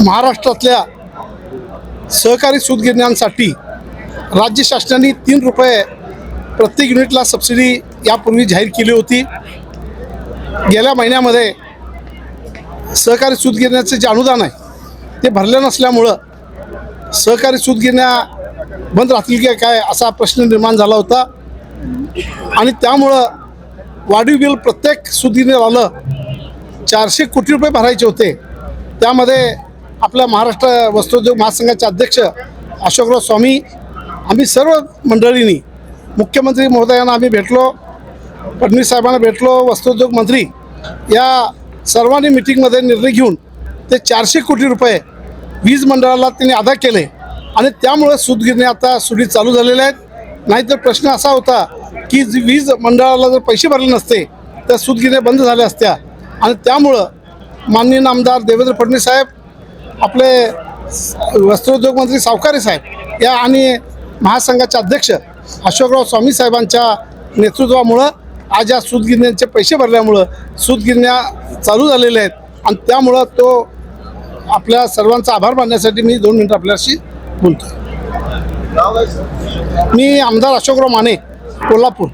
महाराष्ट्रातल्या सहकारी सूतगिरण्यांसाठी राज्य शासनाने 3 रुपये प्रत्येक युनिटला सबसिडी यापूर्वी जाहीर केली होती। गेल्या महिन्यामध्ये सहकारी सूतगिरण्याचे जे अनुदान आहे ते भरले नसल्यामुळं सहकारी सूतगिरण्या बंद राहतील की काय असा प्रश्न निर्माण झाला होता आणि त्यामुळं वाढीव बिल प्रत्येक सूतगिरणीला आलं। 400 कोटी रुपये भरायचे होते। त्यामध्ये आपल्या महाराष्ट्र वस्त्रोद्योग महासंघाचे अध्यक्ष अशोकराव स्वामी, आम्ही सर्व मंडळींनी मुख्यमंत्री महोदयांना आम्ही भेटलो, फडणवीस साहेबांना भेटलो, वस्त्रोद्योग मंत्री या सर्वांनी मिटिंगमध्ये निर्णय घेऊन ते 400 कोटी रुपये वीज मंडळाला त्यांनी अदा केले आणि त्यामुळे सूतगिरण्या आता सुरळीत चालू झालेल्या आहेत। नाहीतर प्रश्न असा होता की वीज मंडळाला जर पैसे भरले नसते तर सूतगिरण्या बंद झाल्या असत्या आणि त्यामुळं माननीय आमदार देवेंद्र फडणवीस साहेब, आपले वस्त्रोद्योग मंत्री सावकारे साहेब या आणि महासंघाचे अध्यक्ष अशोकराव स्वामी साहेबांच्या नेतृत्वामुळं आज या सूतगिरण्यांचे पैसे भरल्यामुळं सूतगिरण्या चालू झालेल्या आहेत आणि त्यामुळं तो आपल्या सर्वांचा आभार मानण्यासाठी मी 2 मिनिटं आपल्याशी बोलतो। मी आमदार अशोकराव माने, कोल्हापूर।